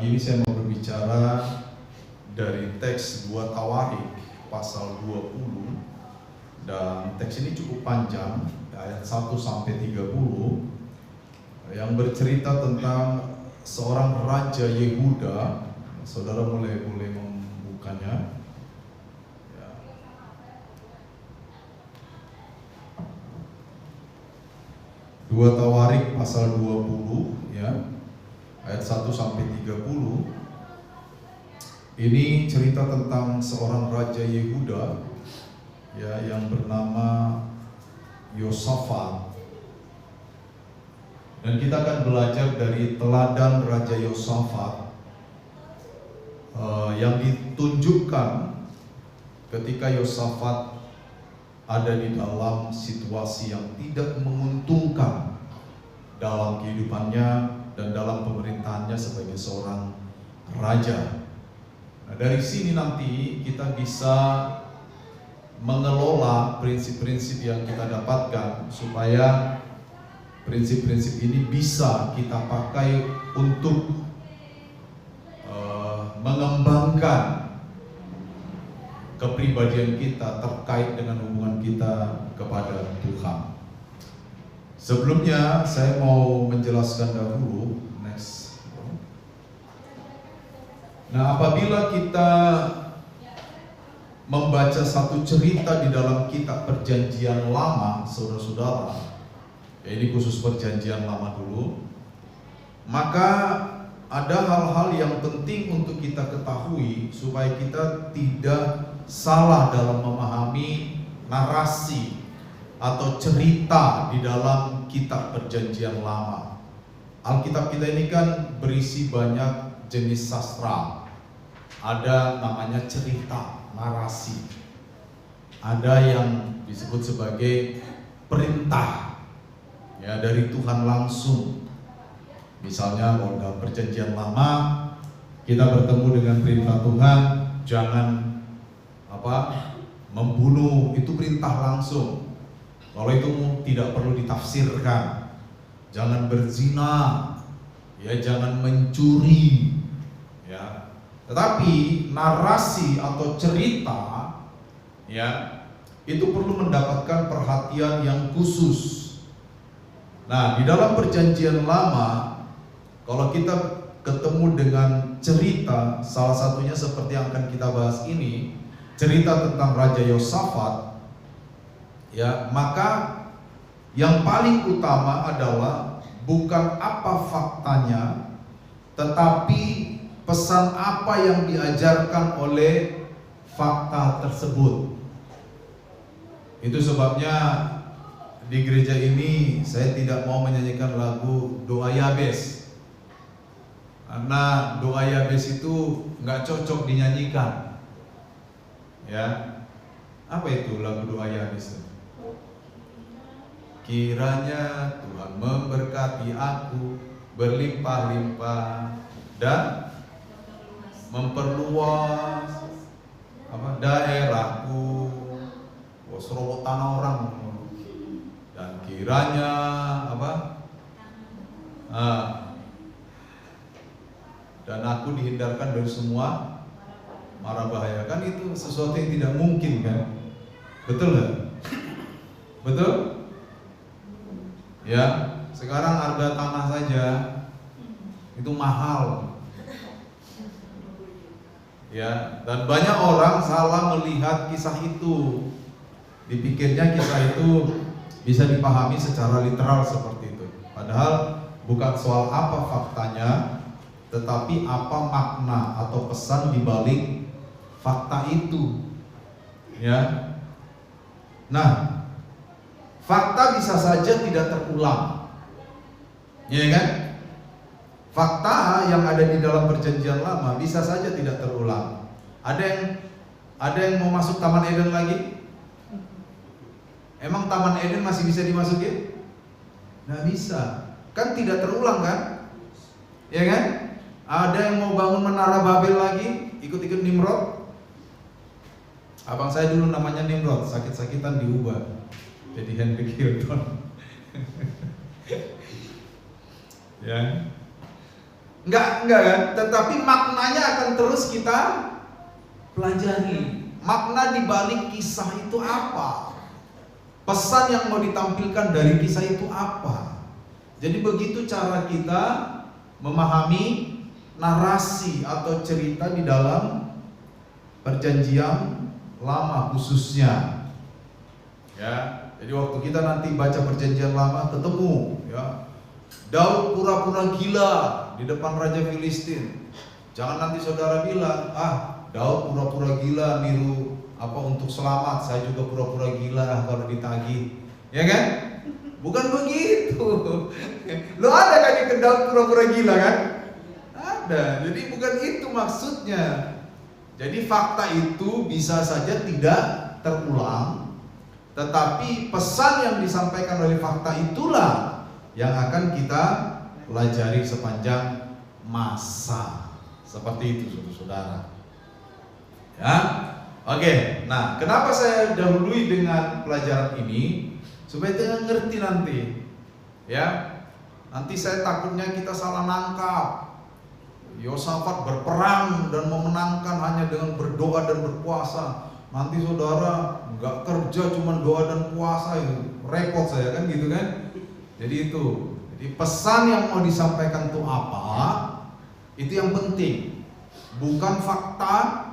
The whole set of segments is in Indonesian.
Pagi ini saya mau berbicara dari teks 2 Tawarik pasal 20, dan teks ini cukup panjang, ayat 1 sampai 30, yang bercerita tentang seorang raja Yehuda. Saudara boleh membukanya. 2 Tawarik pasal 20 ya, ayat 1 sampai 30. Ini cerita tentang seorang raja Yehuda ya, yang bernama Yosafat. Dan kita akan belajar dari teladan Raja Yosafat yang ditunjukkan ketika Yosafat ada di dalam situasi yang tidak menguntungkan dalam kehidupannya dan dalam pemerintahannya sebagai seorang raja. Nah, dari sini nanti kita bisa mengelola prinsip-prinsip yang kita dapatkan supaya prinsip-prinsip ini bisa kita pakai untuk mengembangkan kepribadian kita terkait dengan hubungan kita kepada Tuhan. Sebelumnya saya mau menjelaskan dahulu. Next. Nah, apabila kita membaca satu cerita di dalam kitab Perjanjian Lama, saudara-saudara, ini khusus Perjanjian Lama dulu, maka ada hal-hal yang penting untuk kita ketahui supaya kita tidak salah dalam memahami narasi atau cerita di dalam kitab Perjanjian Lama. Alkitab kita ini kan berisi banyak jenis sastra. Ada namanya cerita, narasi. Ada yang disebut sebagai perintah ya, dari Tuhan langsung. Misalnya kalau dalam Perjanjian Lama kita bertemu dengan perintah Tuhan, jangan membunuh, itu perintah langsung. Kalau itu tidak perlu ditafsirkan. Jangan berzina, ya, jangan mencuri, ya. Tetapi narasi atau cerita, ya, itu perlu mendapatkan perhatian yang khusus. Nah, di dalam Perjanjian Lama, kalau kita ketemu dengan cerita, salah satunya seperti yang akan kita bahas ini, cerita tentang Raja Yosafat, ya, maka yang paling utama adalah bukan apa faktanya, tetapi pesan apa yang diajarkan oleh fakta tersebut. Itu sebabnya di gereja ini saya tidak mau menyanyikan lagu Doa Yabes, karena doa Yabes itu nggak cocok dinyanyikan. Ya, apa itu lagu doa Yabes? Kiranya Tuhan memberkati aku berlimpah-limpah dan memperluas daerahku, serowotan orang, dan kiranya dan aku dihindarkan dari semua mara bahaya. Kan itu sesuatu yang tidak mungkin, kan? Betul nggak? Betul? Ya, sekarang harga tanah saja itu mahal. Ya, dan banyak orang salah melihat kisah itu. Dipikirnya kisah itu bisa dipahami secara literal seperti itu. Padahal bukan soal apa faktanya, tetapi apa makna atau pesan di balik fakta itu. Ya. Nah, fakta bisa saja tidak terulang. Ya kan? Fakta yang ada di dalam Perjanjian Lama bisa saja tidak terulang. Ada yang mau masuk Taman Eden lagi? Emang Taman Eden masih bisa dimasuki? Nggak bisa. Kan tidak terulang, kan? Ya kan? Ada yang mau bangun Menara Babel lagi? Ikut-ikut Nimrod? Abang saya dulu namanya Nimrod, sakit-sakitan diubah jadi Henry Hilton. Ya. Enggak kan? Tetapi maknanya akan terus kita pelajari. Makna di balik kisah itu apa? Pesan yang mau ditampilkan dari kisah itu apa? Jadi begitu cara kita memahami narasi atau cerita di dalam Perjanjian Lama khususnya. Ya, jadi waktu kita nanti baca Perjanjian Lama ketemu ya Daud pura-pura gila di depan Raja Filistin. Jangan nanti saudara bilang, Daud pura-pura gila niru untuk selamat, saya juga pura-pura gila kalau ditagih. Ya kan? Bukan begitu. Lo ada kan di Daud pura-pura gila kan? Ada. Jadi bukan itu maksudnya. Jadi fakta itu bisa saja tidak terulang, tetapi pesan yang disampaikan oleh fakta itulah yang akan kita pelajari sepanjang masa. Seperti itu saudara-saudara. Ya, oke. Nah, kenapa saya dahului dengan pelajaran ini? Supaya kita ngerti nanti. Ya, nanti saya takutnya kita salah nangkap. Yosafat berperang dan memenangkan hanya dengan berdoa dan berpuasa. Nanti saudara nggak kerja, cuma doa dan puasa, itu repot saya kan gitu kan. Jadi itu. Jadi pesan yang mau disampaikan itu apa? Itu yang penting. Bukan fakta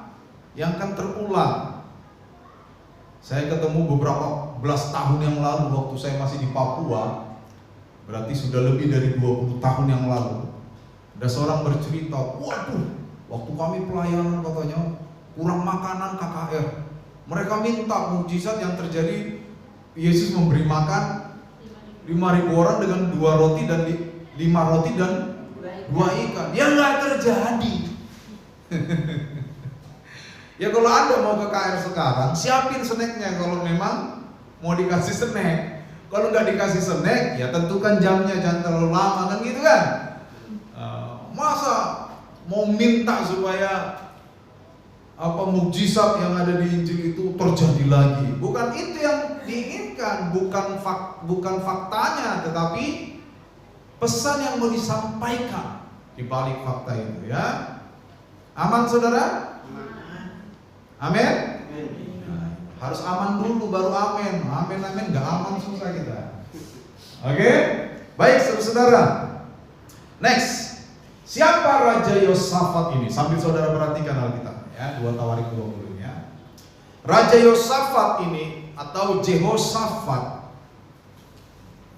yang akan terulang. Saya ketemu beberapa belas tahun yang lalu waktu saya masih di Papua. Berarti sudah lebih dari 20 tahun yang lalu. Ada seorang bercerita, waduh, waktu kami pelayanan katanya kurang makanan KKR. Mereka minta mukjizat yang terjadi. Yesus memberi makan 5.000 orang dengan 2 roti dan 5 roti dan 2 ikan. Ya nggak terjadi. Ya kalau Anda mau ke KR sekarang, siapin snacknya kalau memang mau dikasih snack. Kalau nggak dikasih snack, ya tentukan jamnya, jangan terlalu lama kan gitu kan. Masa mau minta supaya mukjizat yang ada di Injil itu terjadi lagi? Bukan itu yang diinginkan, bukan faktanya, tetapi pesan yang mau disampaikan di balik fakta itu ya. Aman saudara? Amin? Harus aman dulu baru amin. Amin nggak aman susah kita. Oke? Baik saudara. Next. Siapa Raja Yosafat ini? Sambil saudara perhatikan Alkitab ya, 2 Tawarik 20 ya. Raja Yosafat ini atau Jehosafat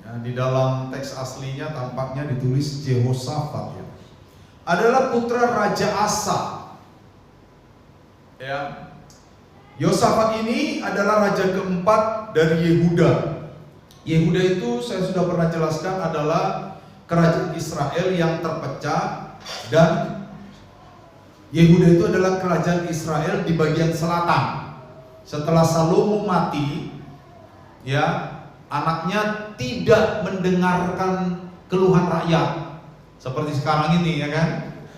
ya, di dalam teks aslinya tampaknya ditulis Jehosafat ya. Adalah putra Raja Asa. Ya. Yosafat ini adalah raja keempat dari Yehuda. Yehuda itu saya sudah pernah jelaskan adalah kerajaan Israel yang terpecah, dan Yehuda itu adalah kerajaan Israel di bagian selatan. Setelah Salomo mati, ya, anaknya tidak mendengarkan keluhan rakyat. Seperti sekarang ini ya kan.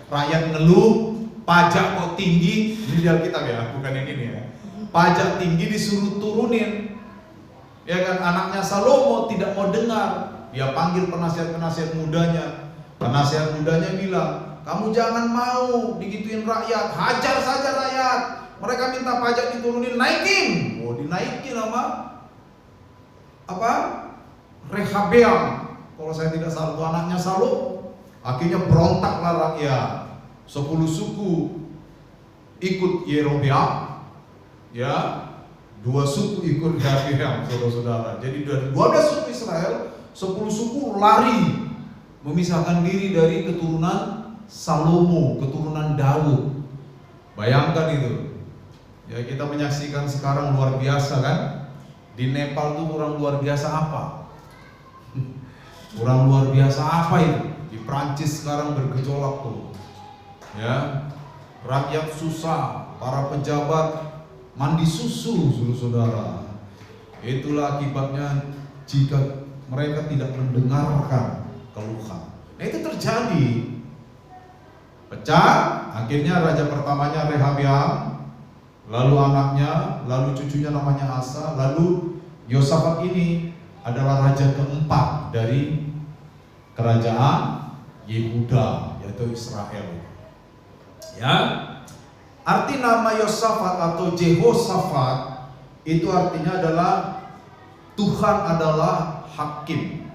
Rakyat ngeluh, pajak kok tinggi, ini di Alkitab ya, bukan yang ini ya. Pajak tinggi disuruh turunin. Ya kan, anaknya Salomo tidak mau dengar. Dia panggil penasihat-penasihat mudanya. Penasihat mudanya bilang, kamu jangan mau digituin rakyat, hajar saja rakyat. Mereka minta pajak diturunin, naikin. Dinaikin sama Rehabeam. Kalau saya tidak salah, itu anaknya Salomo. Akhirnya berontaklah rakyat. 10 suku ikut Yerobeam. Ya, 2 suku ikut Rehabeam, saudara-saudara. Jadi dari 12 suku Israel, 10 suku lari memisahkan diri dari keturunan Salomo, keturunan Daud. Bayangkan itu. Ya, kita menyaksikan sekarang luar biasa kan? Di Nepal tuh kurang luar biasa apa? Kurang luar biasa apa itu? Di Prancis sekarang bergejolak tuh. Ya. Rakyat susah, para pejabat mandi susu, saudara. Itulah akibatnya jika mereka tidak mendengarkan keluhan. Nah itu terjadi. Pecah, akhirnya raja pertamanya Rehabeam, lalu anaknya, lalu cucunya namanya Asa, lalu Yosafat ini adalah raja keempat dari kerajaan Yehuda. yaitu Israel. Ya, arti nama Yosafat atau Jehoshafat itu artinya adalah Tuhan adalah hakim.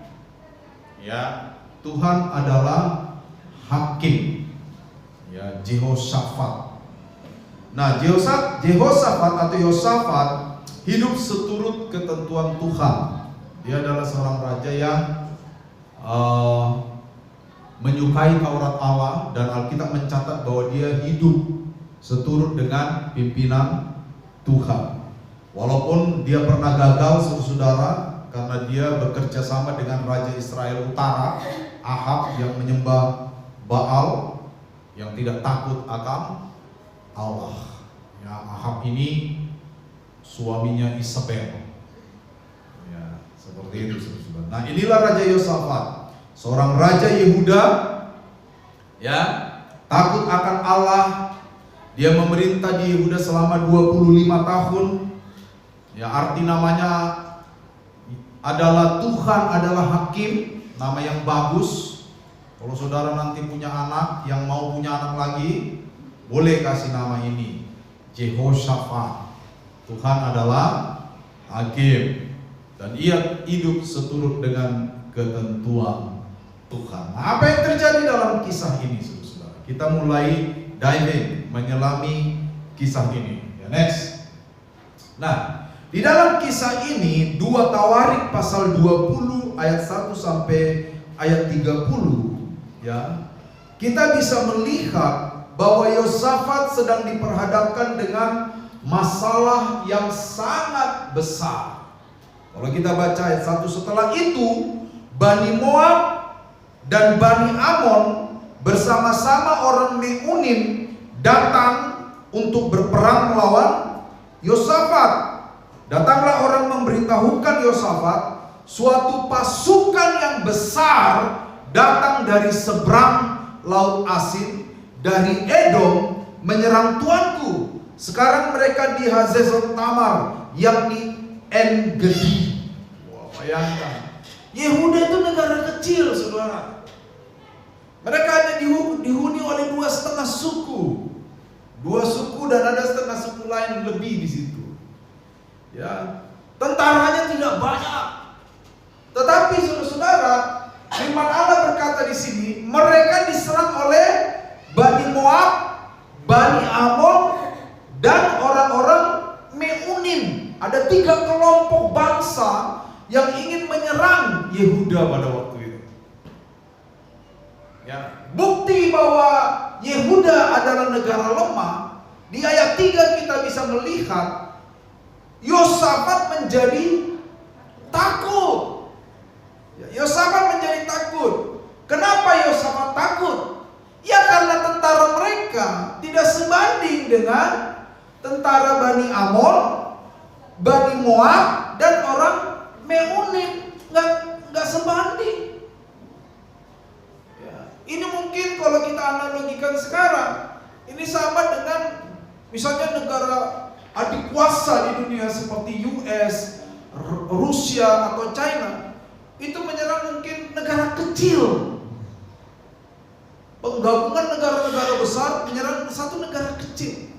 Ya, Tuhan adalah hakim. Ya, Jehoshafat. Nah, Jehoshafat atau Yosafat hidup seturut ketentuan Tuhan. Dia adalah seorang raja yang menyukai Taurat Allah, dan Alkitab mencatat bahwa dia hidup seturut dengan pimpinan Tuhan. Walaupun dia pernah gagal, saudara, karena dia bekerja sama dengan Raja Israel Utara, Ahab, yang menyembah Baal, yang tidak takut akan Allah. Ya, Ahab ini suaminya Isabel. Ya, seperti itu, saudara. Nah, inilah Raja Yosafat, seorang raja Yehuda, ya, takut akan Allah. Dia memerintah di Yehuda selama 25 tahun. Ya, arti namanya adalah Tuhan adalah hakim, nama yang bagus. Kalau saudara nanti punya anak, yang mau punya anak lagi, boleh kasih nama ini, Jehoshafat. Tuhan adalah hakim, dan ia hidup seturut dengan ketentuan Tuhan. Nah, apa yang terjadi dalam kisah ini, saudara? Kita mulai diving, menyelami kisah ini. Ya, next. Nah, di dalam kisah ini 2 Tawarik pasal 20 ayat 1 sampai ayat 30, ya, kita bisa melihat bahwa Yosafat sedang diperhadapkan dengan masalah yang sangat besar. Kalau kita baca ayat 1, setelah itu Bani Moab dan Bani Amon bersama-sama orang Meunim datang untuk berperang melawan Yosafat. Datanglah orang memberitahukan Yosafat, suatu pasukan yang besar datang dari seberang Laut Asin, dari Edom, menyerang tuanku. Sekarang mereka di Hazezon Tamar, yakni En-Gedi. Wah, bayangkan. Yehuda itu negara kecil, saudara. Mereka hanya dihuni oleh 2,5 suku. 2 suku dan ada setengah suku lain lebih di situ. Ya, tentaranya tidak banyak. Tetapi saudara-saudara, firman Allah berkata di sini, mereka diserang oleh Bani Moab, Bani Amon, dan orang-orang Meunim. Ada 3 kelompok bangsa yang ingin menyerang Yehuda pada waktu itu. Ya, bukti bahwa Yehuda adalah negara lemah. Di ayat 3 kita bisa melihat Yosafat menjadi takut. Yosafat menjadi takut. Kenapa Yosafat takut? Ya karena tentara mereka tidak sebanding dengan tentara Bani Amon, Bani Moab, dan orang Meunim. Nggak sebanding. Ya, ini mungkin kalau kita analogikan sekarang, ini sama dengan misalnya negara adik kuasa di dunia seperti US, Rusia, atau China. Itu menyerang mungkin negara kecil. Penggabungan negara-negara besar menyerang satu negara kecil.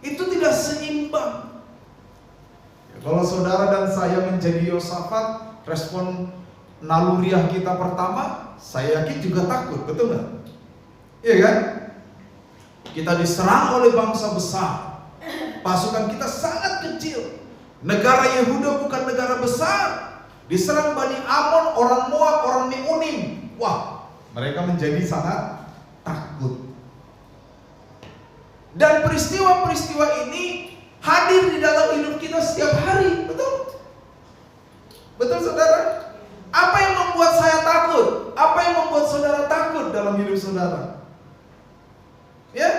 Itu tidak seimbang. Kalau saudara dan saya menjadi Yosafat, respon naluriah kita pertama, saya yakin juga takut, betul nggak? Iya kan? Kita diserang oleh bangsa besar, pasukan kita sangat kecil. Negara Yehuda bukan negara besar, diserang Bani Amon, orang Moab, orang Meunim. Wah, mereka menjadi sangat takut. Dan peristiwa-peristiwa ini hadir di dalam hidup kita setiap hari, betul? Betul, saudara? Apa yang membuat saya takut? Apa yang membuat saudara takut dalam hidup saudara? Ya,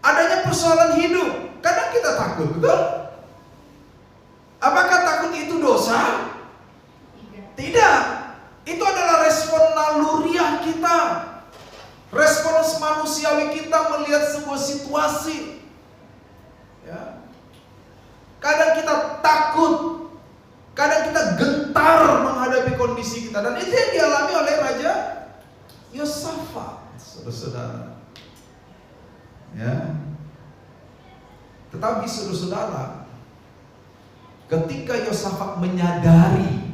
adanya persoalan hidup, kadang kita takut, betul? Apakah takut itu dosa? Tidak. Itu adalah respon naluriah kita, respons manusiawi kita melihat sebuah situasi. Ya. Kadang kita takut, kadang kita gentar menghadapi kondisi kita, dan itu yang dialami oleh Raja Yosafat. saudara-saudara. Ya. Tetapi saudara-saudara, ketika Yosafat menyadari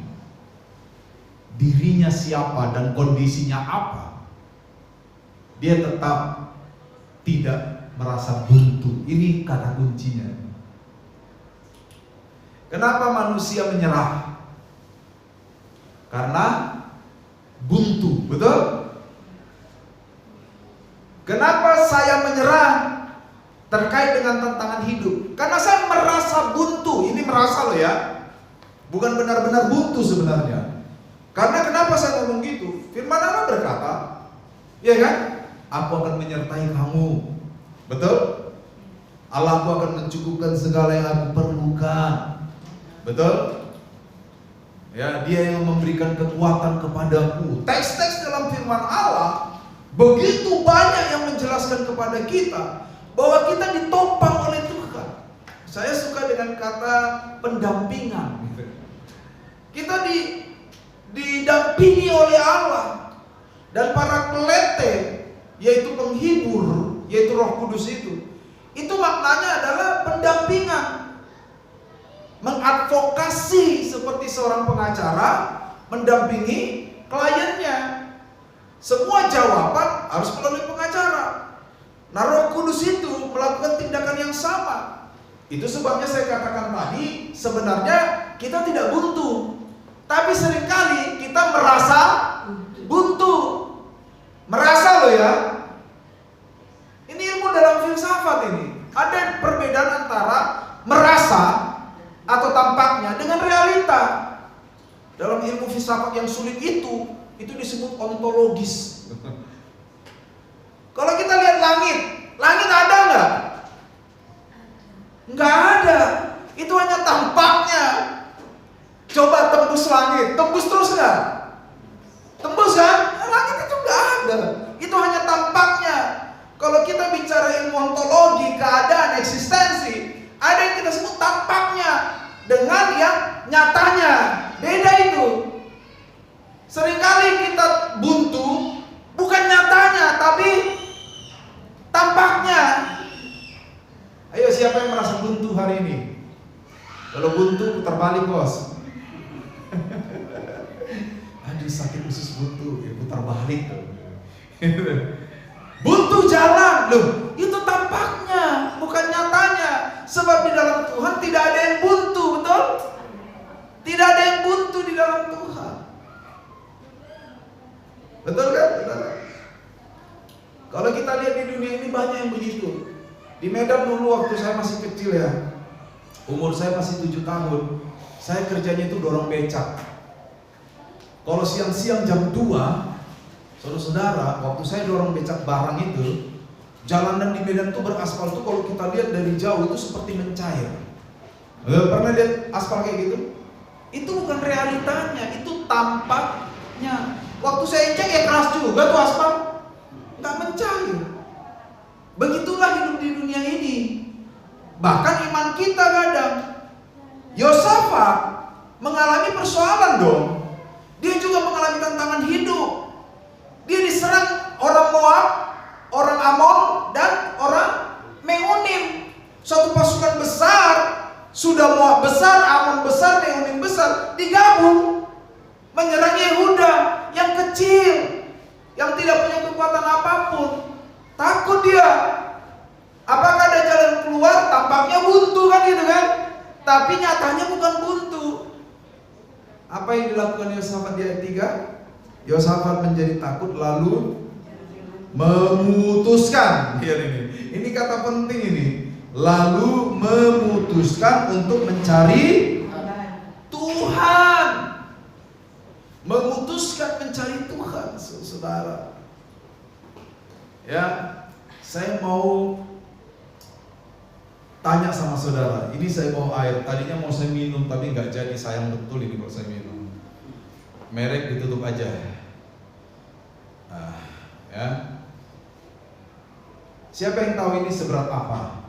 dirinya siapa dan kondisinya apa, dia tetap tidak merasa buntu. Ini kata kuncinya. Kenapa manusia menyerah? Karena buntu, betul? Kenapa saya menyerah terkait dengan tantangan hidup? Karena saya merasa buntu. Ini merasa loh ya, bukan benar-benar buntu sebenarnya. Karena kenapa saya ngomong gitu? Firman Allah berkata, ya kan? Aku akan menyertai kamu. Betul? Allahku akan mencukupkan segala yang aku perlukan. Betul? Ya, Dia yang memberikan kekuatan kepadaku. Teks-teks dalam firman Allah begitu banyak yang menjelaskan kepada kita bahwa kita ditopang oleh Tuhan. Saya suka dengan kata pendampingan. Kita didampingi oleh Allah. Dan para kelete, yaitu penghibur, yaitu Roh Kudus itu maknanya adalah pendampingan, mengadvokasi seperti seorang pengacara mendampingi kliennya. Semua jawaban harus melalui pengacara. Nah, Roh Kudus itu melakukan tindakan yang sama. Itu sebabnya saya katakan tadi, sebenarnya kita tidak buntu, tapi seringkali kita merasa buntu. Merasa loh ya. Ini ilmu dalam filsafat ini. Ada perbedaan antara merasa atau tampaknya dengan realita. Dalam ilmu filsafat yang sulit itu disebut ontologis. Kalau kita lihat langit ada nggak? Nggak ada. Itu hanya tampaknya. Coba tembus langit, tembus terus nggak? Tembus kan? Langit itu nggak ada. Itu hanya tampaknya. Kalau kita bicara ilmu ontologi, keadaan, eksistensi, ada yang kita sebut tampaknya dengan yang nyatanya. Beda itu. Seringkali kita buntu bukan nyatanya, tapi tampaknya. Ayo, siapa yang merasa buntu hari ini? Kalau buntu putar balik, bos. Aduh, sakit usus buntu, ya putar balik tuh. Buntu jalan, loh, itu tampaknya, bukan nyatanya. Sebab di dalam Tuhan tidak ada yang buntu, betul? Tidak ada yang buntu di dalam Tuhan. Betul kan? Betul. Kalau kita lihat di dunia ini banyak yang begitu. Di Medan dulu waktu saya masih kecil ya, umur saya masih 7 tahun, saya kerjanya itu dorong becak. Kalau siang-siang jam 2, saudara-saudara, waktu saya dorong becak barang itu, jalanan di Medan itu beraspal itu kalau kita lihat dari jauh itu seperti mencair. Pernah lihat aspal kayak gitu? Itu bukan realitanya, itu tampaknya. Waktu saya cek ya keras juga tuh aspal, nggak mencair. Begitulah hidup di dunia ini. Bahkan iman kita kadang. Yosafat mengalami persoalan dong. Dia juga mengalami tantangan hidup. Dia diserang orang Moab, orang Amon, dan orang Meonim. Suatu pasukan besar, sudah Moab besar, Amon besar, Meonim besar, digabung menyerang Yehuda yang kecil, yang tidak punya kekuatan apapun. Takut dia. Apakah ada jalan keluar? Tampaknya buntu kan gitu kan? Tapi nyatanya bukan buntu. Apa yang dilakukan Yosafat di ayat 3? Yosafat menjadi takut lalu memutuskan. Ini kata penting ini. Lalu memutuskan untuk mencari Tuhan. Memutuskan mencari Tuhan, saudara. Ya, saya mau tanya sama saudara. Ini saya bawa air. Tadinya mau saya minum tapi nggak jadi. Sayang betul ini kalau saya minum. Merek ditutup aja. Ya. Siapa yang tahu ini seberat apa?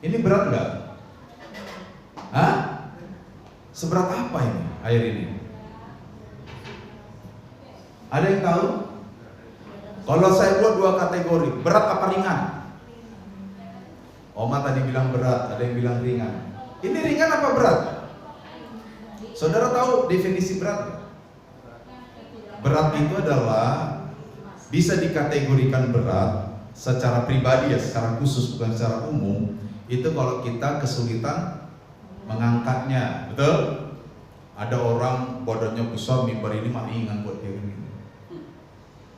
Ini berat nggak? Hah? Seberat apa ini air ini? Ada yang tahu? Kalau saya buat dua kategori, berat apa ringan? Oma tadi bilang berat, ada yang bilang ringan. Ini ringan apa berat? Saudara tahu definisi berat? Berat itu adalah bisa dikategorikan berat secara pribadi ya, secara khusus bukan secara umum. Itu kalau kita kesulitan mengangkatnya, betul? Ada orang badannya besar, mimbar ini mah ringan buat dia ini.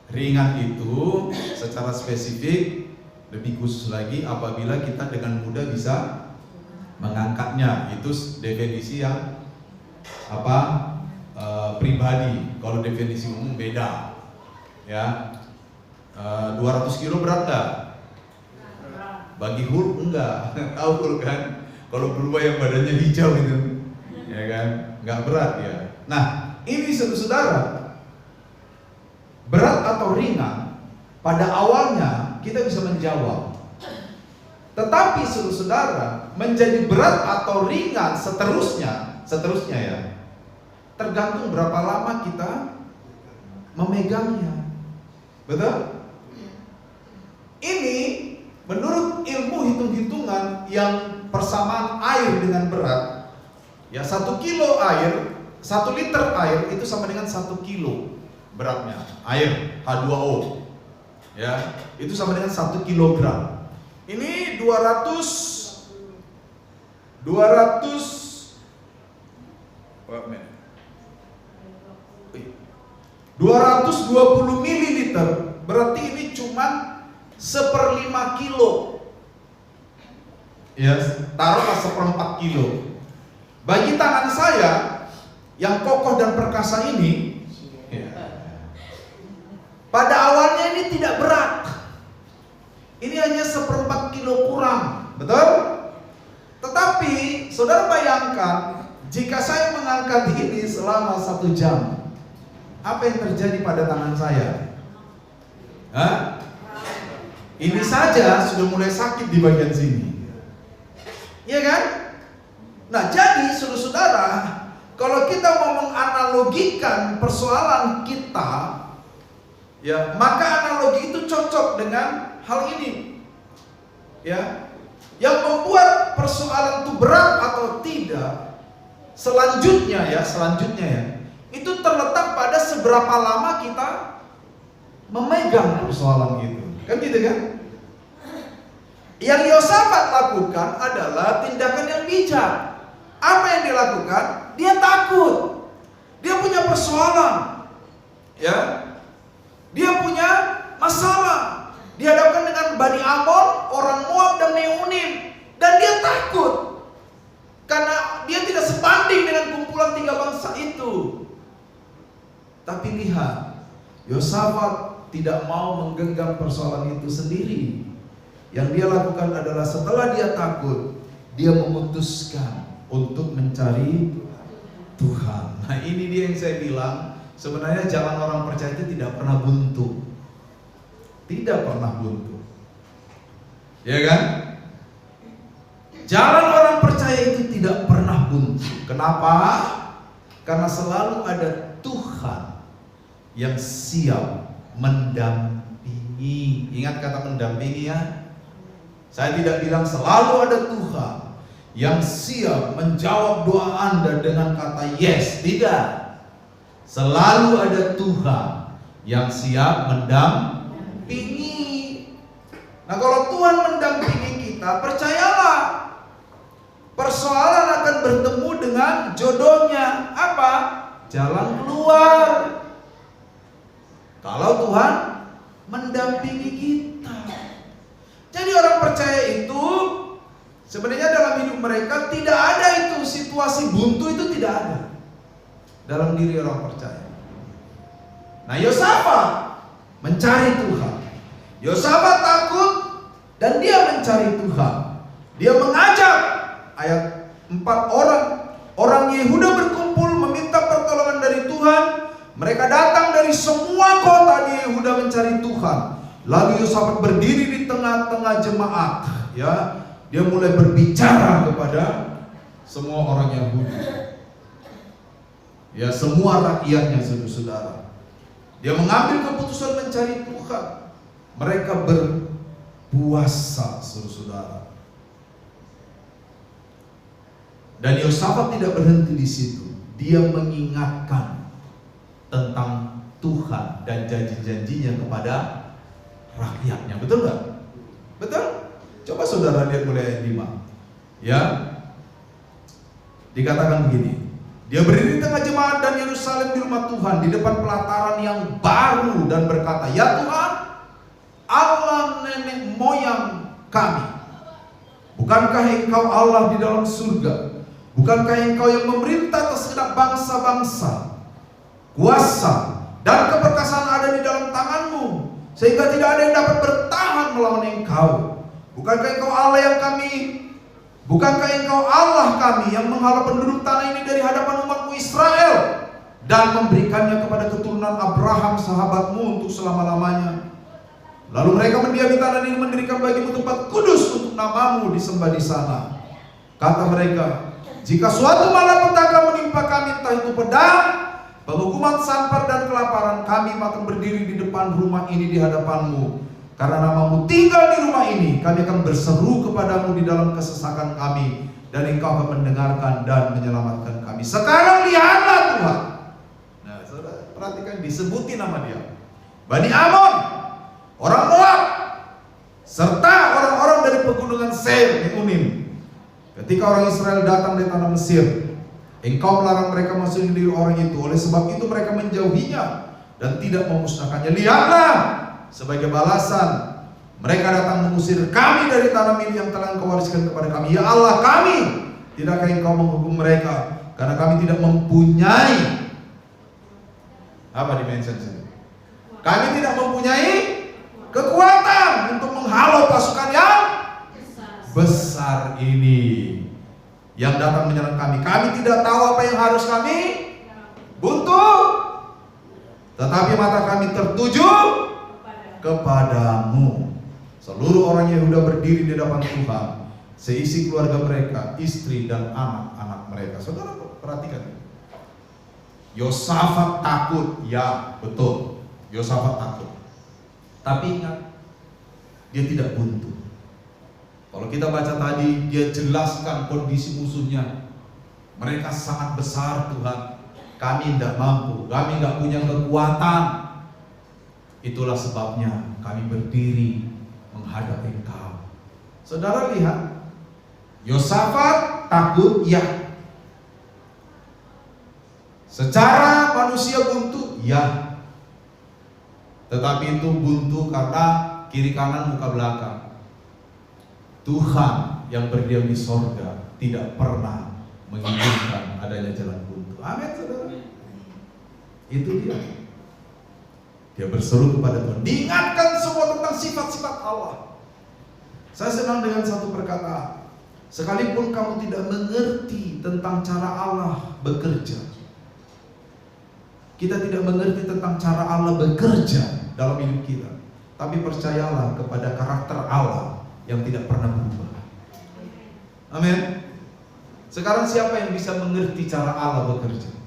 Ringan itu secara spesifik lebih khusus lagi apabila kita dengan mudah bisa mengangkatnya. Itu definisi yang pribadi. Kalau definisi umum beda. Ya. 200 kilo berat enggak? Bagi Hulk enggak. Tahu Hulk kan? Kalau berubah yang badannya hijau itu, ya kan? Enggak berat ya. Nah, ini saudara, berat atau ringan, pada awalnya kita bisa menjawab. Tetapi saudara, menjadi berat atau ringan seterusnya ya, tergantung berapa lama kita memegangnya. Betul? Ini menurut ilmu hitung-hitungan yang persamaan air dengan berat, ya 1 kilo air, 1 liter air itu sama dengan 1 kilo beratnya. Air H2O, ya itu sama dengan 1 kilogram. Ini 220 mililiter, berarti ini cuma 1/5 kilo. Ya, taruhlah 1/4 kilo. Bagi tangan saya yang kokoh dan perkasa ini, ya, pada awalnya ini tidak berat. Ini hanya 1/4 kilo kurang, betul? Tetapi saudara bayangkan, jika saya mengangkat ini selama 1 jam, apa yang terjadi pada tangan saya? Hah? Ini saja sudah mulai sakit di bagian sini, iya kan? Nah, jadi saudara, kalau kita mau menganalogikan persoalan kita, ya, maka analogi itu cocok dengan hal ini, ya. Yang membuat persoalan itu berat atau tidak, selanjutnya ya, itu terletak pada seberapa lama kita memegang persoalan itu, kan gitu kan? Yang Yosafat lakukan adalah tindakan yang bijak. Apa yang dilakukan? Dia takut. Dia punya persoalan, ya. Dia punya masalah. Dihadapkan dengan Bani Amon, orang Moab dan Meunim, dan dia takut karena dia tidak sebanding dengan kumpulan 3 bangsa itu. Tapi lihat, Yosafat tidak mau menggenggam persoalan itu sendiri. Yang dia lakukan adalah setelah dia takut, dia memutuskan untuk mencari Tuhan. Nah, ini dia yang saya bilang, sebenarnya jalan orang percaya itu tidak pernah buntu. Tidak pernah buntu, ya kan? Jalan orang percaya itu tidak pernah buntu. Kenapa? Karena selalu ada Tuhan yang siap mendampingi. Ingat kata mendampingi ya. Saya tidak bilang selalu ada Tuhan yang siap menjawab doa Anda dengan kata yes. Tidak. Selalu ada Tuhan yang siap mendampingi. Nah, kalau Tuhan mendampingi kita, percayalah, persoalan akan bertemu dengan jodohnya. Apa? Jalan keluar. Kalau Tuhan mendampingi kita. Jadi orang percaya itu sebenarnya dalam hidup mereka tidak ada itu situasi buntu, itu tidak ada dalam diri orang percaya. Nah, Yosafat mencari Tuhan. Yosafat takut dan dia mencari Tuhan. Dia mengajak, ayat 4, orang Yehuda berkumpul meminta pertolongan dari Tuhan. Mereka datang dari semua kota di Yehuda mencari Tuhan. Lalu Yosafat berdiri di tengah-tengah jemaat, ya. Dia mulai berbicara kepada semua orang Yahudi, ya, semua rakyatnya, saudara. Dia mengambil keputusan mencari Tuhan. Mereka berpuasa, saudara-saudara. Dan Yosafat tidak berhenti di situ. Dia mengingatkan tentang Tuhan dan janji-janjinya kepada rakyatnya. Betul nggak? Betul? Coba saudara lihat mulai ayat 5. Ya, dikatakan begini. Dia berdiri di tengah jemaat dan Yerusalem di rumah Tuhan, di depan pelataran yang baru, dan berkata, "Ya Tuhan, Allah nenek moyang kami, bukankah Engkau Allah di dalam surga? Bukankah Engkau yang memerintah atas segenap bangsa-bangsa? Kuasa dan keperkasaan ada di dalam tangan-Mu, sehingga tidak ada yang dapat bertahan melawan Engkau. Bukankah Engkau Allah kami yang menghalau penduduk tanah ini dari hadapan umat-Mu Israel dan memberikannya kepada keturunan Abraham sahabat-Mu untuk selama-lamanya? Lalu mereka mendiami tanah ini, mendirikan bagi-Mu tempat kudus untuk nama-Mu disembah di sana. Kata mereka, jika suatu malapetaka menimpa kami, entah itu pedang, penghukuman, sampar, dan kelaparan, kami akan berdiri di depan rumah ini di hadapan-Mu. Karena nama-Mu tinggal di rumah ini, kami akan berseru kepadamu di dalam kesesakan kami, dan Engkau akan mendengarkan dan menyelamatkan kami. Sekarang lihatlah Tuhan." Nah, saudara perhatikan, disebutin nama dia. Bani Amon, orang Moab, serta orang-orang dari pegunungan Seir di Unim. Ketika orang Israel datang dari tanah Mesir, Engkau melarang mereka masuk di diri orang itu. Oleh sebab itu mereka menjauhinya dan tidak memusnahkannya. Lihatlah, sebagai balasan mereka datang mengusir kami dari tanah milik yang telah Engkau wariskan kepada kami. Ya Allah kami, tidakkah Engkau menghukum mereka? Karena kami tidak mempunyai, apa dimention sini? Kami tidak mempunyai kekuatan untuk menghalau pasukan yang besar ini yang datang menyerang kami. Kami tidak tahu apa yang harus kami butuh, tetapi mata kami tertuju kepadamu. Seluruh orang Yehuda berdiri di depan Tuhan, seisi keluarga mereka, istri dan anak-anak mereka. Saudara perhatikan, Yosafat takut, ya betul, Yosafat takut. Tapi ingat, dia tidak buntu. Kalau kita baca tadi, dia jelaskan kondisi musuhnya. Mereka sangat besar Tuhan, kami tidak mampu, kami tidak punya kekuatan. Itulah sebabnya kami berdiri menghadap Engkau. Saudara lihat, Yosafat takut, ya. Secara manusia buntu, ya. Tetapi itu buntu karena kiri kanan muka belakang. Tuhan yang berdiam di sorga tidak pernah menginginkan adanya jalan buntu. Amin, saudara. Itu dia. Dia berseru kepada Tuhan, diingatkan semua tentang sifat-sifat Allah. Saya senang dengan satu perkataan, sekalipun kamu tidak mengerti tentang cara Allah bekerja, kita tidak mengerti tentang cara Allah bekerja dalam hidup kita, tapi percayalah kepada karakter Allah yang tidak pernah berubah. Amin. Sekarang siapa yang bisa mengerti cara Allah bekerja?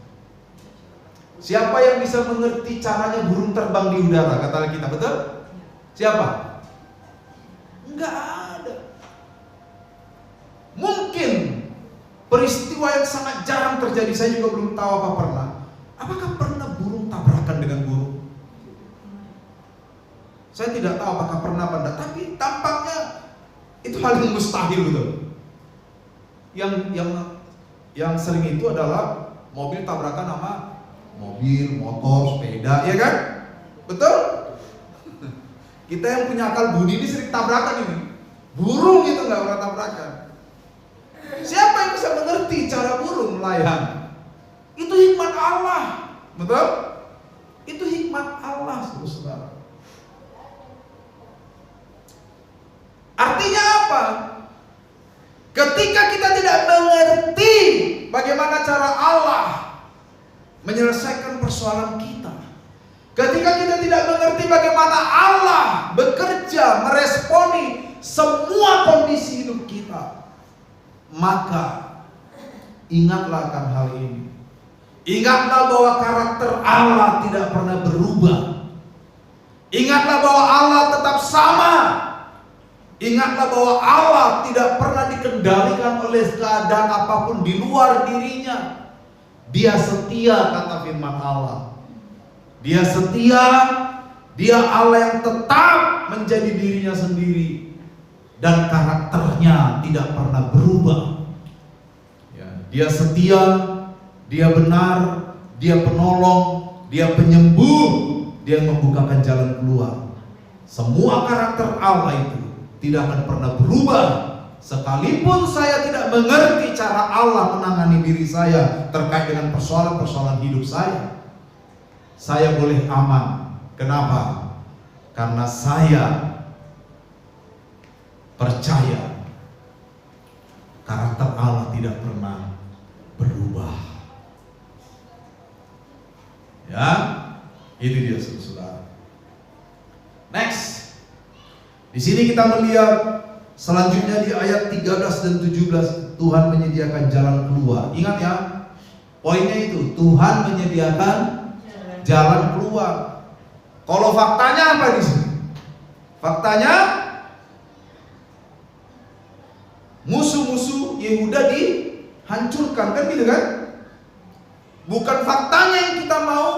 Siapa yang bisa mengerti caranya burung terbang di udara, kata kita, betul? Siapa? Enggak ada. Mungkin peristiwa yang sangat jarang terjadi, saya juga belum tahu apa pernah. Apakah pernah burung tabrakan dengan burung? Saya tidak tahu apakah pernah apa enggak, tapi tampaknya itu hal yang mustahil, betul. Yang sering itu adalah mobil tabrakan sama mobil, motor, sepeda, ya kan? Betul? Kita yang punya akal budi ini sering tabrakan ini. Burung itu nggak pernah tabrakan. Siapa yang bisa mengerti cara burung melayang? Itu hikmat Allah, betul? Itu hikmat Allah, saudara. Artinya apa? Ketika kita tidak mengerti bagaimana cara Allah menyelesaikan persoalan kita, ketika kita tidak mengerti bagaimana Allah bekerja meresponi semua kondisi hidup kita, maka ingatlah akan hal ini. Ingatlah bahwa karakter Allah tidak pernah berubah. Ingatlah bahwa Allah tetap sama. Ingatlah bahwa Allah tidak pernah dikendalikan oleh keadaan apapun di luar dirinya. Dia setia, kata firman Allah. Dia setia, dia Allah yang tetap menjadi dirinya sendiri. Dan karakternya tidak pernah berubah. Ya, dia setia, dia benar, dia penolong, dia penyembuh, dia membukakan jalan keluar. Semua karakter Allah itu tidak akan pernah berubah. Sekalipun saya tidak mengerti cara Allah menangani diri saya terkait dengan persoalan-persoalan hidup saya boleh aman. Kenapa? Karena saya percaya karakter Allah tidak pernah berubah. Ya, itu dia saudara. Next, di sini kita melihat selanjutnya di ayat 13 dan 17, Tuhan menyediakan jalan keluar. Ingat ya, poinnya itu Tuhan menyediakan jalan keluar. Kalau faktanya apa di sini? Faktanya musuh-musuh Yehuda dihancurkan, kan gitu kan? Bukan faktanya yang kita mau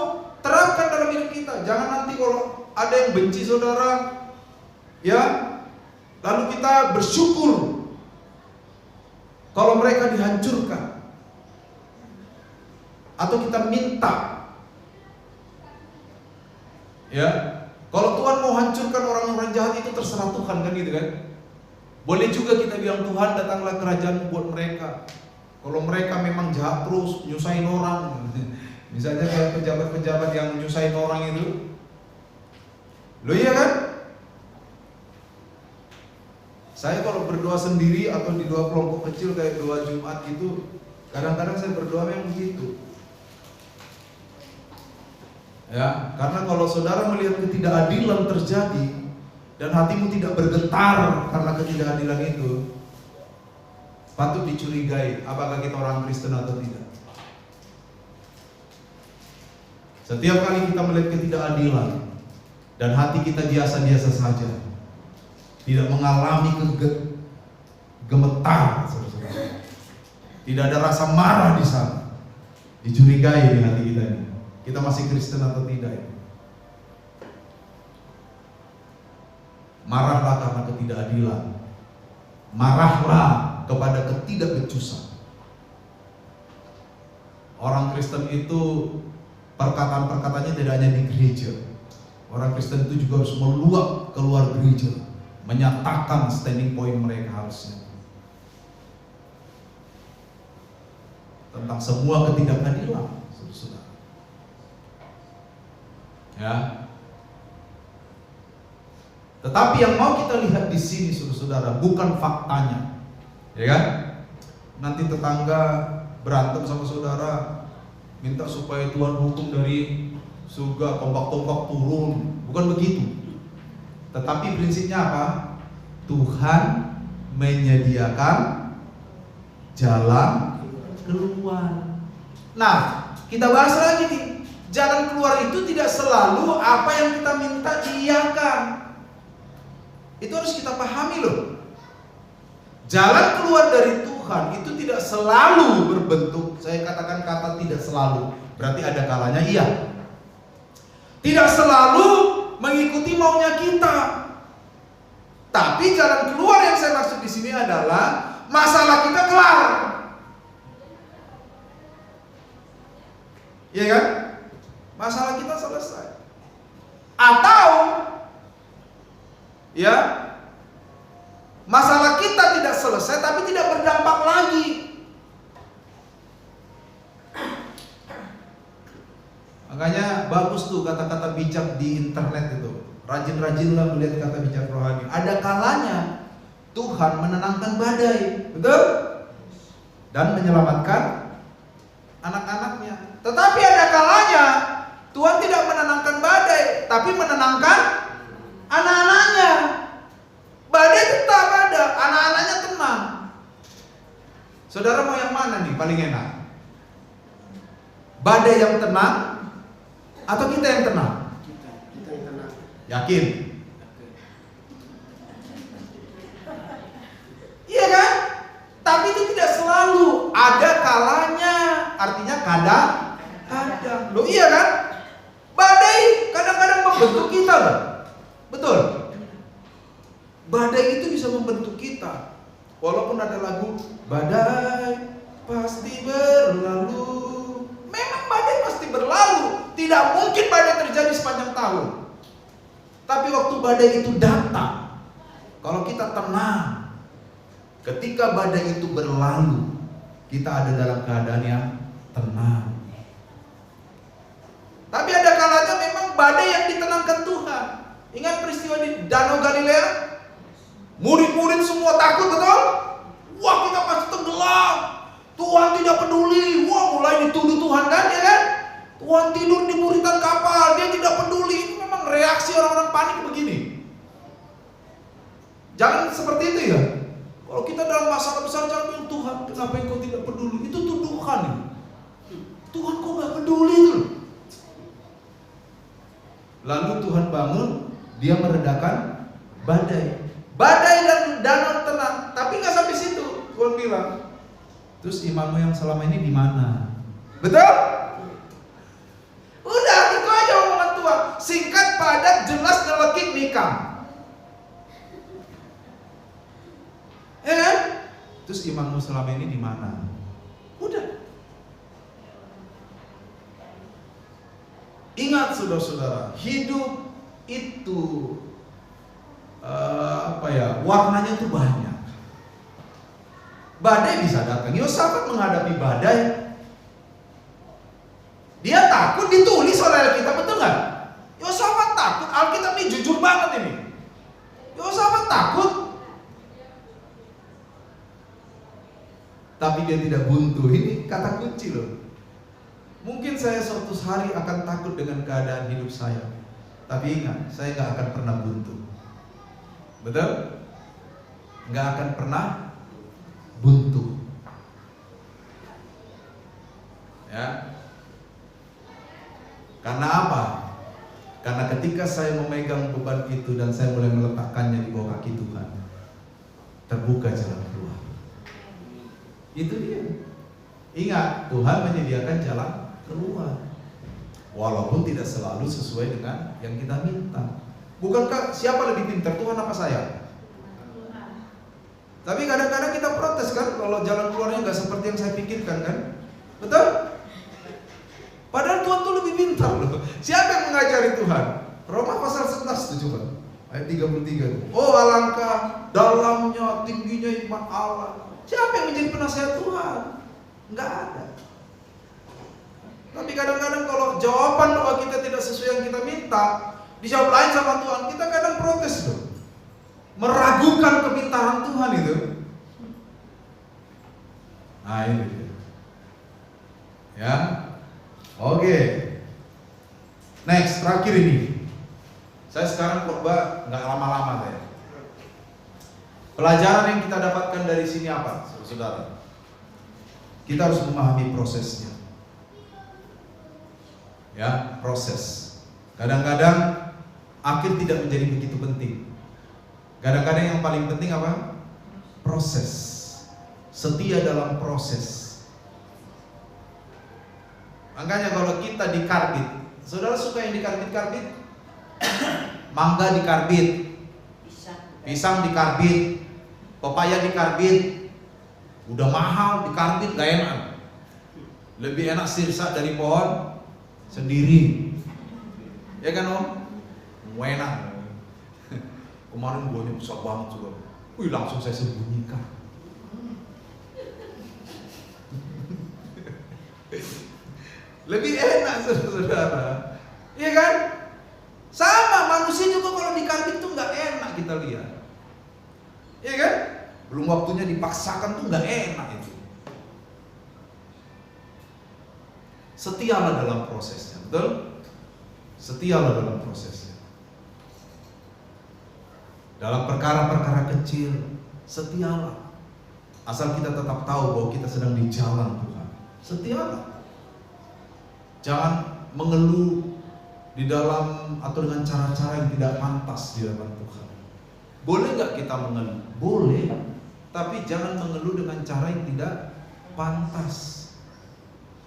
terapkan dalam hidup kita. Jangan nanti kalau ada yang benci saudara, ya, lalu kita bersyukur kalau mereka dihancurkan, atau kita minta, ya, kalau Tuhan mau hancurkan orang-orang jahat itu terserah Tuhan, kan gitu kan? Boleh juga kita bilang, Tuhan datanglah kerajaan buat mereka. Kalau mereka memang jahat terus, nyusahin orang, misalnya kayak pejabat-pejabat yang nyusahin orang itu, lo iya kan? Saya kalau berdoa sendiri atau di doa kelompok kecil kayak doa Jumat gitu, kadang-kadang saya berdoa memang begitu. Ya, karena kalau saudara melihat ketidakadilan terjadi dan hatimu tidak bergetar karena ketidakadilan itu, patut dicurigai apakah kita orang Kristen atau tidak. Setiap kali kita melihat ketidakadilan dan hati kita biasa-biasa saja, tidak mengalami gemetar, tidak ada rasa marah di sana, dicurigai di hati kita ini. Kita masih Kristen atau tidak? Marahlah karena ketidakadilan. Marahlah kepada ketidakbecusan. Orang Kristen itu perkataan-perkataannya tidak hanya di gereja. Orang Kristen itu juga harus meluap keluar gereja, menyatakan standing point mereka harusnya tentang semua ketidakadilan, saudara. Ya. Tetapi yang mau kita lihat di sini, saudara, bukan faktanya, ya kan? Nanti tetangga berantem sama saudara, minta supaya Tuhan hukum dari surga, tombak-tombak turun, bukan begitu. Tetapi prinsipnya apa? Tuhan menyediakan jalan keluar. Nah, kita bahas lagi nih. Jalan keluar itu tidak selalu apa yang kita minta diiyakan. Itu harus kita pahami loh. Jalan keluar dari Tuhan itu tidak selalu berbentuk, saya katakan kata tidak selalu, berarti ada kalanya iya. Tidak selalu mengikuti maunya kita. Tapi jalan keluar yang saya maksud di sini adalah masalah kita kelar. Iya kan? Masalah kita selesai. Atau ya, masalah kita tidak selesai tapi tidak berdampak lagi. Makanya bagus tuh kata-kata bijak di internet itu. Rajin-rajinlah melihat kata bijak rohani. Ada kalanya Tuhan menenangkan badai, betul? Dan menyelamatkan anak-anaknya. Tetapi ada kalanya Tuhan tidak menenangkan badai, tapi menenangkan anak-anaknya. Badai tetap ada, anak-anaknya tenang. Saudara mau yang mana nih paling enak? Badai yang tenang atau kita yang tenang? Kita yang tenang. Yakin? Iya kan? Tapi itu tidak selalu. Ada kalanya. Artinya kadang-kadang. Loh iya kan? Badai kadang-kadang membentuk kita loh. Betul? Badai itu bisa membentuk kita. Walaupun ada lagu badai pasti berlalu. Memang badai pasti berlalu. Tidak mungkin badai terjadi sepanjang tahun. Tapi waktu badai itu datang, kalau kita tenang, ketika badai itu berlalu, kita ada dalam keadaan yang tenang. Tapi ada kalanya memang badai yang ditenangkan Tuhan. Ingat peristiwa di Danau Galilea? Murid-murid semua takut, betul? Wah, kita pasti tenggelam. Tuhan tidak peduli. Wah, mulai dituduh Tuhan kan, ya kan? Tuhan tidur di buritan kapal, dia tidak peduli. Ini memang reaksi orang-orang panik begini. Jangan seperti itu ya. Kalau kita dalam masalah besar, jangan bilang Tuhan, kenapa engkau tidak peduli? Itu tuduhan ya. Tuhan kok gak peduli itu. Lalu Tuhan bangun, dia meredakan badai. Badai dan danau tenang, tapi nggak sampai situ. Tuhan bilang, terus imanmu yang selama ini di mana? Betul? Udah, itu aja omongan Tuhan. Singkat, padat, jelas, nyelekit, nikah. Ya kan? Terus imanmu selama ini di mana? Udah. Ingat saudara-saudara, hidup itu warnanya itu banyak. Badai bisa datang. Yosafat menghadapi badai, dia takut, ditulis oleh Alkitab, betul nggak? Yosafat takut. Alkitab ini jujur banget ini. Yosafat takut, tapi dia tidak buntu. Ini kata kunci loh. Mungkin saya suatu hari akan takut dengan keadaan hidup saya, tapi ingat, saya nggak akan pernah buntu. Betul? Nggak akan pernah buntu. Ya. Karena apa? Karena ketika saya memegang beban itu dan saya mulai meletakkannya di bawah kaki Tuhan, terbuka jalan keluar. Itu dia. Ingat, Tuhan menyediakan jalan keluar. Walaupun tidak selalu sesuai dengan yang kita minta. Bukankah siapa lebih pintar, Tuhan apa saya? Tapi kadang-kadang kita protes kan, kalau jalan keluarnya nggak seperti yang saya pikirkan kan, betul? Padahal Tuhan tuh lebih pintar loh. Siapa yang mengajari Tuhan? Roma pasal 11 tuh coba, ayat 33. Oh alangkah dalamnya, tingginya iman Allah. Siapa yang menjadi penasehat Tuhan? Nggak ada. Tapi kadang-kadang kalau jawaban doa kita tidak sesuai yang kita minta, dijawab lain sama Tuhan, kita kadang protes loh. Meragukan kepintaran Tuhan itu. Nah ini dia. Ya. Oke. Next, terakhir ini. Saya sekarang khotbah nggak lama-lama saya. Pelajaran yang kita dapatkan dari sini apa, saudara? Kita harus memahami prosesnya. Ya, proses. Kadang-kadang akhir tidak menjadi begitu penting. Kadang-kadang yang paling penting apa? Proses. Setia dalam proses. Makanya kalau kita dikarbit, saudara suka yang dikarbit-karbit? Mangga dikarbit, pisang dikarbit, pepaya dikarbit. Udah mahal dikarbit, gak enak. Lebih enak sirsa dari pohon sendiri. Ya kan Om? Enak. Kemarin buahnya besar banget juga. Wih, langsung saya sembunyikan. Lebih enak saudara. Iya kan? Sama manusia juga kalau dikarbit tuh nggak enak kita lihat. Iya kan? Belum waktunya dipaksakan tuh nggak enak itu. Setialah dalam prosesnya, betul? Setialah dalam prosesnya. Dalam perkara-perkara kecil, setialah. Asal kita tetap tahu bahwa kita sedang di jalan Tuhan. Setialah. Jangan mengeluh di dalam atau dengan cara-cara yang tidak pantas di hadapan Tuhan. Boleh nggak kita mengeluh? Boleh, tapi jangan mengeluh dengan cara yang tidak pantas.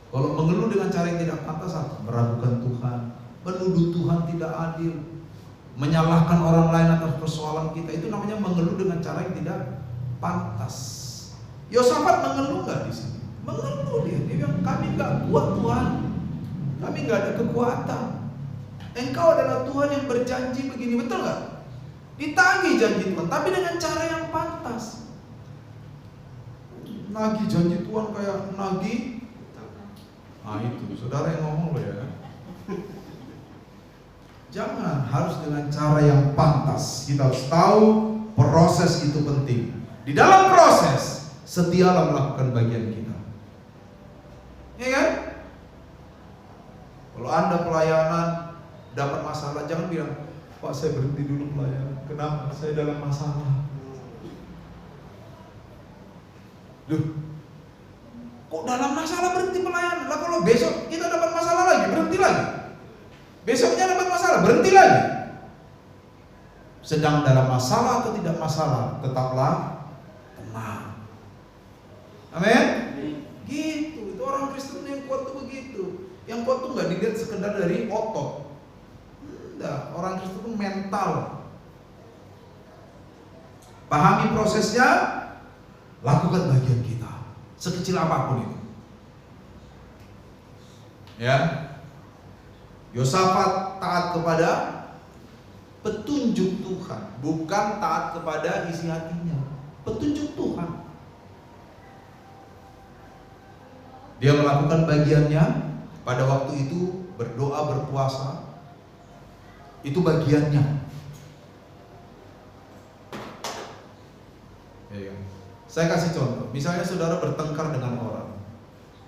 Kalau mengeluh dengan cara yang tidak pantas, meragukan Tuhan, menuduh Tuhan tidak adil, menyalahkan orang lain atas persoalan kita, itu namanya mengeluh dengan cara yang tidak pantas. Yosafat mengeluh nggak di sini? Mengeluh dia bilang, kami nggak kuat Tuhan, kami nggak ada kekuatan. Engkau adalah Tuhan yang berjanji begini, betul nggak? Ditagih janji Tuhan, tapi dengan cara yang pantas. Nagih janji Tuhan kayak nagih. Nah itu, saudara yang ngomong loh ya. Jangan, harus dengan cara yang pantas. Kita harus tahu proses itu penting. Di dalam proses, setialah melakukan bagian kita. Ya kan? Kalau Anda pelayanan dapat masalah, jangan bilang, Pak saya berhenti dulu pelayanan. Kenapa? Saya dalam masalah. Loh, kok dalam masalah berhenti pelayanan? Lah kalau besok kita dapat masalah lagi, berhenti lagi. Besoknya dapat masalah, berhenti lagi. Sedang dalam masalah atau tidak masalah, tetaplah tenang. Amin. Gitu, itu orang Kristen yang kuat tuh begitu. Yang kuat tuh nggak dilihat sekedar dari otot. Enggak, orang Kristen itu mental. Pahami prosesnya, lakukan bagian kita, sekecil apapun itu. Ya, Yosafat taat kepada petunjuk Tuhan, bukan taat kepada isi hatinya. Petunjuk Tuhan. Dia melakukan bagiannya pada waktu itu, berdoa, berpuasa. Itu bagiannya. Ya. Saya kasih contoh. Misalnya saudara bertengkar dengan orang,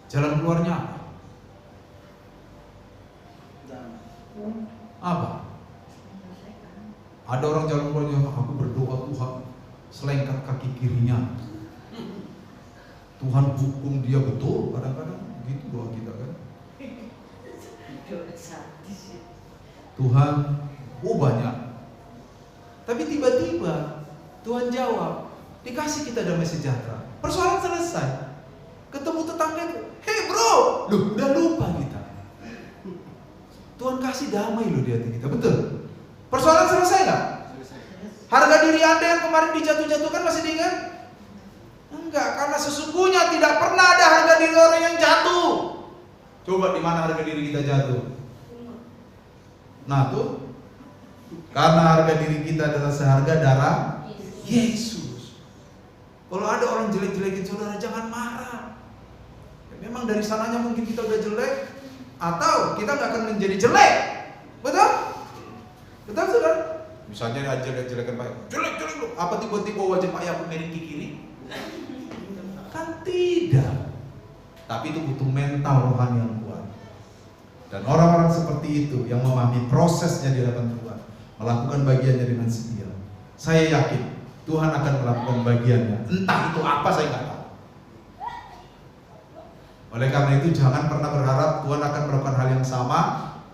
jalan keluarnya apa? Apa? Ada orang jalan keluarnya, aku berdoa Tuhan selengkat kaki kirinya. Tuhan hukum dia, betul. Kadang-kadang gitu doa kita kan. Tuhan, banyak. Tapi tiba-tiba Tuhan jawab, dikasih kita damai sejahtera. Persoalan selesai. Ketemu tetangga itu, hey bro, loh udah lupa kita. Tuhan kasih damai loh di hati kita, betul. Persoalan selesai nggak? Harga diri Anda yang kemarin dijatuh-jatuhkan masih diingat? Enggak, karena sesungguhnya tidak pernah ada harga diri orang yang jatuh. Coba di mana harga diri kita jatuh? Nah tuh, karena harga diri kita adalah seharga darah Yesus. Kalau ada orang jelek-jelekin saudara, jangan marah. Ya, memang dari sananya mungkin kita udah jelek, atau kita nggak akan menjadi jelek, betul? Betul saudara? Misalnya dia jelek-jelekan Pak Yakub, jelek lu. Apa tiba-tiba wajah Pak Yakub miring ke kiri? Kan tidak. Tapi itu butuh mental rohani yang kuat. Dan orang-orang seperti itu yang memahami prosesnya di hadapan Tuhan, melakukan bagiannya dengan setia. Saya yakin Tuhan akan melakukan bagiannya. Entah itu apa, saya nggak tahu. Oleh karena itu jangan pernah berharap Tuhan akan melakukan hal yang sama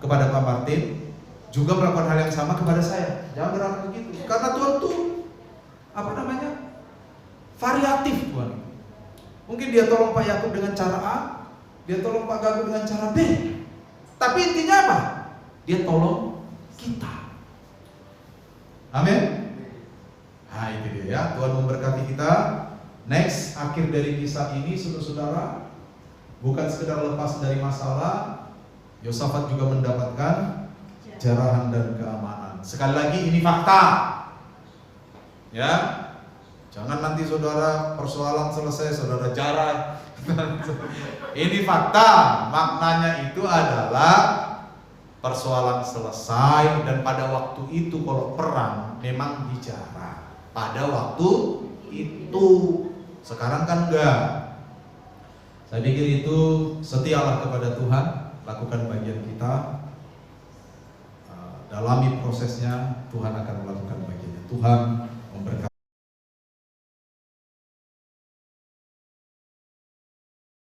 kepada Pak Martin, juga melakukan hal yang sama kepada saya. Jangan berharap begitu. Karena Tuhan tuh variatif Tuhan. Mungkin dia tolong Pak Yakub dengan cara A, dia tolong Pak Gago dengan cara B. Tapi intinya apa? Dia tolong kita. Amin. Nah itu dia ya, Tuhan memberkati kita. Next, akhir dari kisah ini saudara-saudara, bukan sekedar lepas dari masalah, Yosafat juga mendapatkan jarahan dan keamanan. Sekali lagi ini fakta. Ya. Jangan nanti saudara persoalan selesai saudara jarah. Ini fakta. Maknanya itu adalah persoalan selesai dan pada waktu itu kalau perang memang dijarah. Pada waktu itu. Sekarang kan enggak. Saya pikir itu setialah kepada Tuhan, lakukan bagian kita. Dalami prosesnya, Tuhan akan melakukan bagiannya. Tuhan